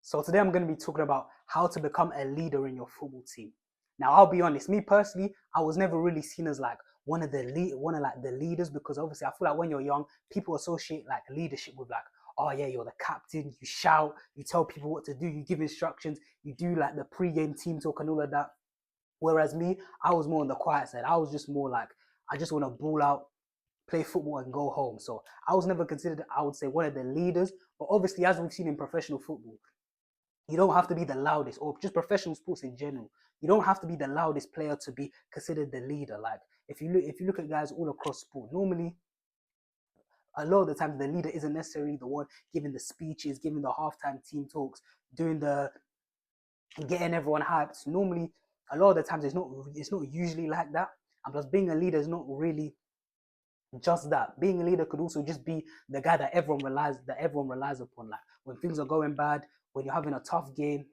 So today I'm going to be talking about how to become a leader in your football team. Now I'll be honest, me personally, I was never really seen as like one of the leaders, because obviously I feel like when you're young, people associate like leadership with like, oh yeah, you're the captain, you shout, you tell people what to do, you give instructions, you do like the pre-game team talk and all of that. Whereas me, I was more on the quiet side. I was just more like, I just want to ball out, play football and go home. So I was never considered, I would say, one of the leaders. But obviously, as we've seen in professional football, you don't have to be the loudest, or just professional sports in general. You don't have to be the loudest player to be considered the leader. Like if you look at guys all across sport, normally a lot of the times the leader isn't necessarily the one giving the speeches, giving the halftime team talks, doing the getting everyone hyped. Normally, a lot of the times it's not usually like that. And plus, being a leader is not really just that. Being a leader could also just be the guy that everyone relies upon. Like when things are going bad, when you're having a tough game,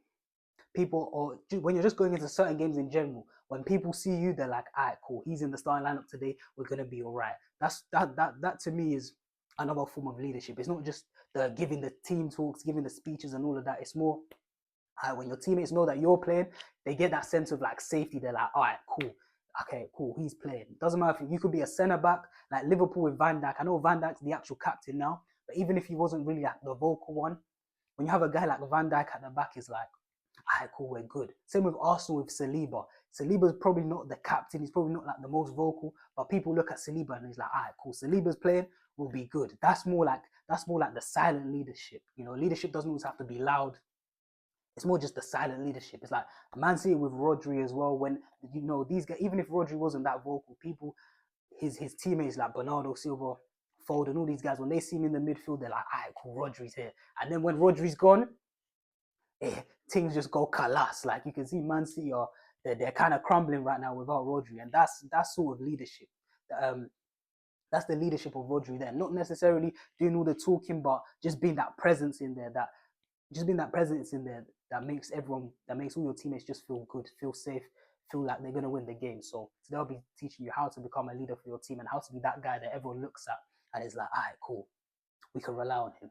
people, or when you're just going into certain games in general, when people see you, they're like, all right, cool, he's in the starting lineup today, we're gonna be all right. That to me is another form of leadership. It's not just the giving the team talks, giving the speeches and all of that. It's more when your teammates know that you're playing, they get that sense of like safety. They're like, all right, cool, okay, cool, he's playing. Doesn't matter if you could be a centre back like Liverpool with Van Dijk. I know Van Dijk's the actual captain now, but even if he wasn't really like the vocal one, when you have a guy like Van Dijk at the back, it's like, all right, cool, we're good. Same with Arsenal with Saliba. Saliba's probably not the captain. He's probably not like the most vocal, but people look at Saliba and he's like, all right, cool. Saliba's playing, will be good. That's more like the silent leadership. You know, leadership doesn't always have to be loud. It's more just the silent leadership. It's like Man City with Rodri as well. When you know these guys, even if Rodri wasn't that vocal, people, his teammates like Bernardo Silva, Foden, all these guys, when they see him in the midfield, they're like, all right, cool, Rodri's here. And then when Rodri's gone, things just go kalas. Like you can see Man City are they're kind of crumbling right now without Rodri, and that's sort of leadership. Um, that's the leadership of Rodri there. Not necessarily doing all the talking, but just being that presence in there. That makes all your teammates just feel good, feel safe, feel like they're gonna win the game. So they'll be teaching you how to become a leader for your team and how to be that guy that everyone looks at and is like, all right, cool, we can rely on him.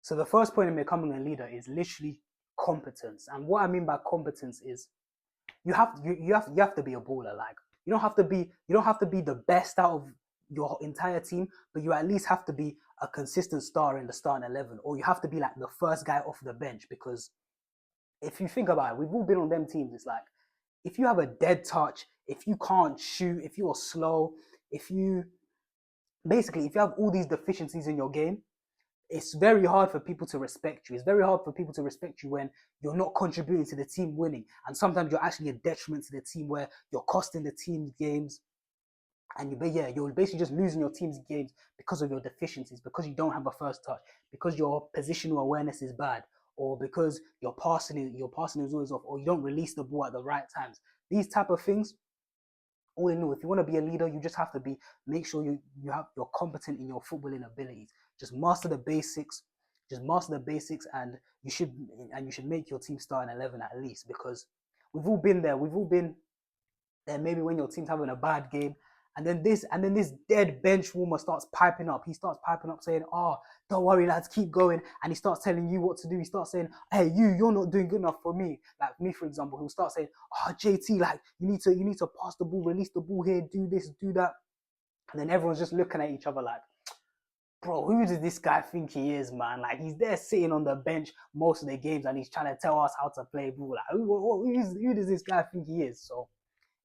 So the first point in becoming a leader is literally competence. And what I mean by competence is you have to be a baller. Like you don't have to be the best out of your entire team, but you at least have to be a consistent star in the starting 11, or you have to be like the first guy off the bench. Because if you think about it, we've all been on them teams. It's like if you have a dead touch, if you can't shoot, if you're slow, if you if you have all these deficiencies in your game, it's very hard for people to respect you. It's very hard for people to respect you when you're not contributing to the team winning. And sometimes you're actually a detriment to the team where you're costing the team games. And you're basically just losing your team's games because of your deficiencies, because you don't have a first touch, because your positional awareness is bad, or because your passing is always off, or you don't release the ball at the right times. These type of things, all in all, if you want to be a leader, you just have to make sure you're competent in your footballing abilities. Just master the basics. Just master the basics, and you should make your team start in 11 at least, because we've all been there. We've all been there. Maybe when your team's having a bad game, and then this dead bench warmer starts piping up. He starts piping up saying, "Oh, don't worry, lads, keep going." And he starts telling you what to do. He starts saying, "Hey, you're not doing good enough for me." Like me, for example, he'll start saying, "Oh, JT, like you need to pass the ball, release the ball here, do this, do that." And then everyone's just looking at each other like, bro, who does this guy think he is, man? Like he's there sitting on the bench most of the games, and he's trying to tell us how to play ball. Like who does this guy think he is? So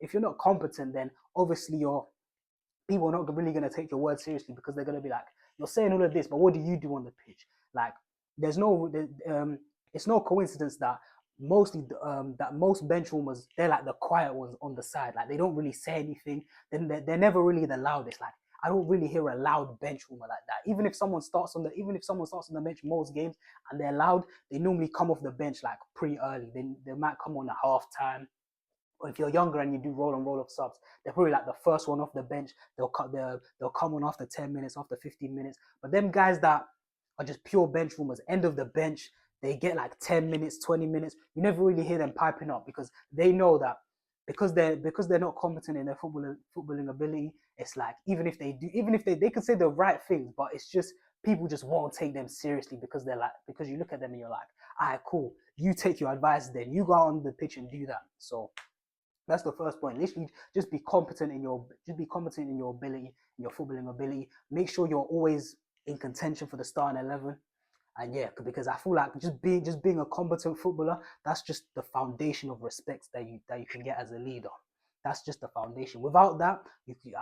if you're not competent, then obviously people are not really going to take your word seriously, because they're going to be like, you're saying all of this, but what do you do on the pitch? Like, it's no coincidence that most bench warmers, they're like the quiet ones on the side. Like they don't really say anything. Then they're never really the loudest. Like I don't really hear a loud bench warmer like that. Even if someone starts on the bench most games and they're loud, they normally come off the bench like pretty early. They might come on at half time, or if you're younger and you do roll on roll of subs, they're probably like the first one off the bench. They'll come on after 10 minutes, after 15 minutes. But them guys that are just pure bench warmers, end of the bench, they get like 10 minutes, 20 minutes. You never really hear them piping up, because they know that because they're not competent in their footballing ability. It's like even if they can say the right things, but it's just people just won't take them seriously, because you look at them and you're like, all right, cool. You take your advice, then you go out on the pitch and do that. So that's the first point. Literally, just be competent in your ability, in your footballing ability. Make sure you're always in contention for the starting 11. And yeah, because I feel like just being a competent footballer, that's just the foundation of respect that you can get as a leader. That's just the foundation. Without that,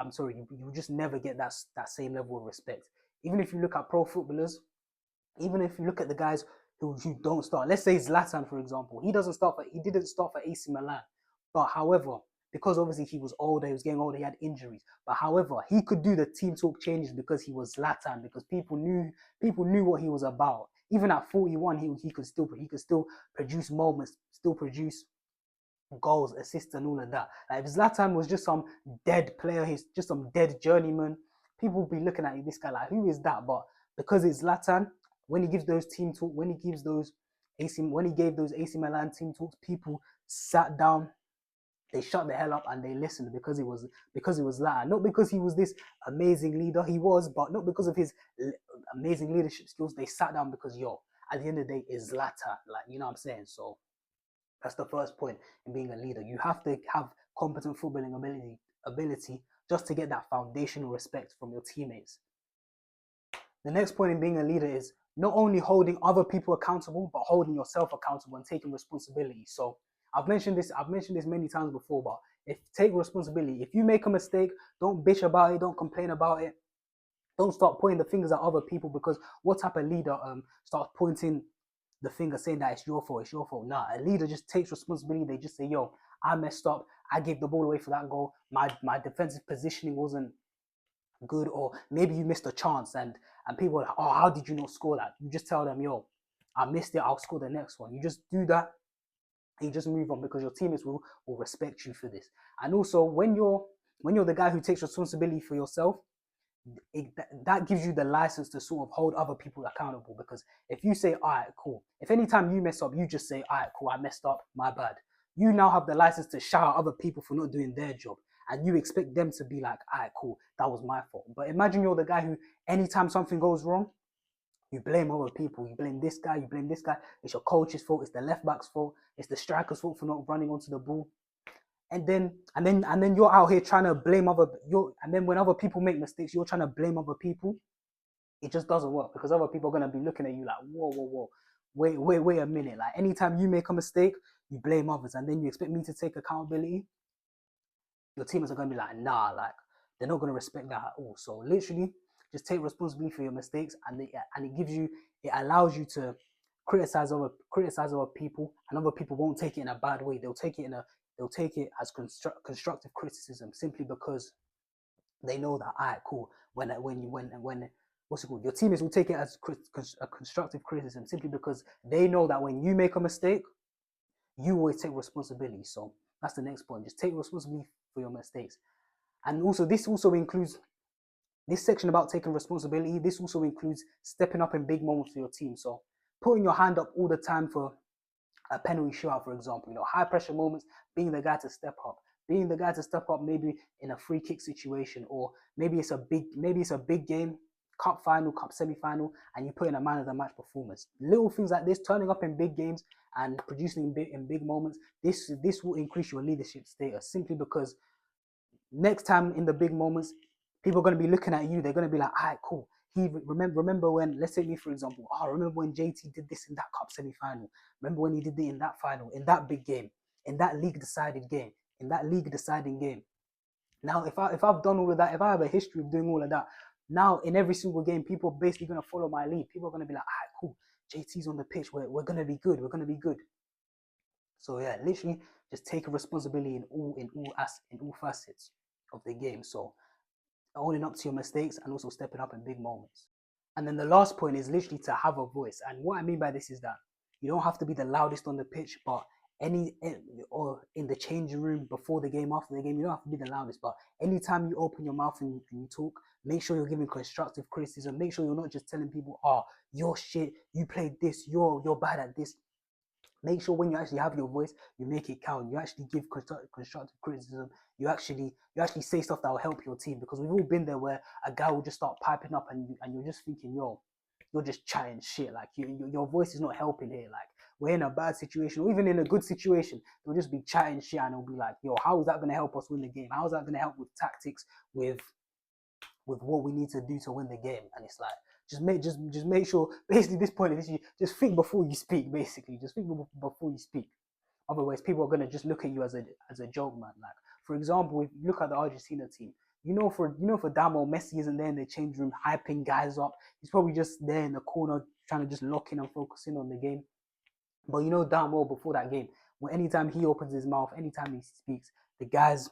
I'm sorry, you just never get that same level of respect. Even if you look at pro footballers, even if you look at the guys who don't start, let's say Zlatan, for example, he didn't start for AC Milan, but however, because obviously he was older, he was getting older, he had injuries. But however, he could do the team talk changes because he was Zlatan, because people knew what he was about. Even at 41, he could still produce moments, still produce goals, assists, and all of that. Like if Zlatan was just some dead player, he's just some dead journeyman, people would be looking at this guy like, who is that? But because it's Zlatan, when he gives those team talk, when he gave those AC Milan team talks, people sat down, they shut the hell up and they listened because it was Zlatan. Not because he was this amazing leader, he was, but not because of his amazing leadership skills. They sat down because at the end of the day, it's Zlatan. Like, you know what I'm saying? So that's the first point in being a leader. You have to have competent footballing ability just to get that foundational respect from your teammates. The next point in being a leader is not only holding other people accountable, but holding yourself accountable and taking responsibility. So I've mentioned this many times before, but take responsibility. If you make a mistake, don't bitch about it, don't complain about it. Don't start pointing the fingers at other people, because what type of leader starts pointing the finger saying that it's your fault? Nah, a leader just takes responsibility. They just say, yo, I messed up. I gave the ball away for that goal. My defensive positioning wasn't good, or maybe you missed a chance and people are like, oh, how did you not score that? You just tell them, yo, I missed it, I'll score the next one. You just do that and you just move on, because your teammates will respect you for this. And also, when you're the guy who takes responsibility for yourself, that gives you the license to sort of hold other people accountable. Because if you say, all right, cool, if anytime you mess up, you just say, all right, cool, I messed up, my bad, you now have the license to shout at other people for not doing their job, and you expect them to be like, all right, cool, that was my fault. But imagine you're the guy who, anytime something goes wrong, you blame other people. You blame this guy, you blame this guy. It's your coach's fault, it's the left back's fault, it's the striker's fault for not running onto the ball. And then you're out here trying to blame and then when other people make mistakes, you're trying to blame other people. It just doesn't work, because other people are gonna be looking at you like, whoa, wait a minute. Like, anytime you make a mistake, you blame others, and then you expect me to take accountability. Your teammates are gonna be like, nah, like, they're not gonna respect that at all. So literally, just take responsibility for your mistakes, and it allows you to criticize other people, and other people won't take it in a bad way. They'll take it as constructive criticism, simply because they know that, all right, cool. When what's it called? Your teammates will take it as a constructive criticism, simply because they know that when you make a mistake, you always take responsibility. So that's the next point. Just take responsibility for your mistakes. And also, this also includes this section about taking responsibility. This also includes stepping up in big moments for your team. So putting your hand up all the time for a penalty shootout, for example, high pressure moments, being the guy to step up. Maybe in a free kick situation, or maybe it's a big game, cup final, cup semi-final, and you put in a man of the match performance. Little things like this, turning up in big games and producing in big moments, this will increase your leadership status, simply because next time in the big moments, people are going to be looking at you. They're going to be like, all right, cool. Remember when, let's take me for example, remember when JT did this in that cup semi-final? Remember when he did it in that final, in that big game, in that league deciding game? Now, if I've done all of that, if I have a history of doing all of that, now in every single game, people are basically going to follow my lead. People are going to be like, all right, cool, JT's on the pitch. We're going to be good. So yeah, literally just take a responsibility in all facets of the game. So owning up to your mistakes and also stepping up in big moments. And then the last point is literally to have a voice. And what I mean by this is that you don't have to be the loudest on the pitch, but or in the changing room before the game, after the game, you don't have to be the loudest. But anytime you open your mouth and you talk, make sure you're giving constructive criticism. Make sure you're not just telling people, oh, you're shit, you played this, you're bad at this. Make sure when you actually have your voice, you make it count. You actually give constructive criticism. You actually say stuff that will help your team, because we've all been there where a guy will just start piping up and you're just thinking, yo, you're just chatting shit. Like your voice is not helping here. Like, we're in a bad situation, or even in a good situation, they'll just be chatting shit and they'll be like, yo, how is that going to help us win the game? How is that going to help with tactics, with what we need to do to win the game? And it's like, just make sure, basically this point is just think before you speak, basically. Just think before you speak. Otherwise, people are going to just look at you as a joke, man. Like, for example, if you look at the Argentina team, for damn well Messi isn't there in the change room hyping guys up. He's probably just there in the corner trying to just lock in and focus in on the game. But you know damn well before that game, when anytime he opens his mouth, anytime he speaks, the guys,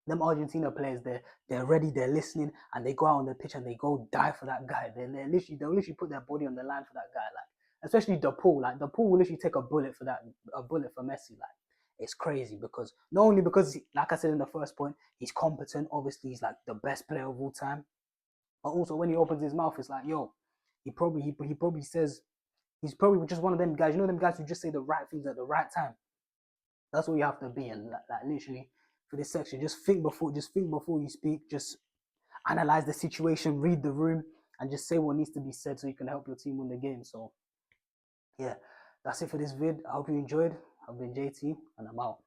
them Argentina players, they're ready, they're listening, and they go out on the pitch and they go die for that guy. They'll literally put their body on the line for that guy. Like, especially the pool. Like, the pool will literally take a bullet for Messi. Like, it's crazy, because not only because, like I said in the first point, he's competent. Obviously, he's like the best player of all time. But also when he opens his mouth, it's like, yo, he probably says, he's probably just one of them guys. You know them guys who just say the right things at the right time. That's what you have to be. And like literally for this section, just think before you speak. Just analyze the situation, read the room, and just say what needs to be said so you can help your team win the game. So yeah, that's it for this vid. I hope you enjoyed. I've been JT, and I'm out.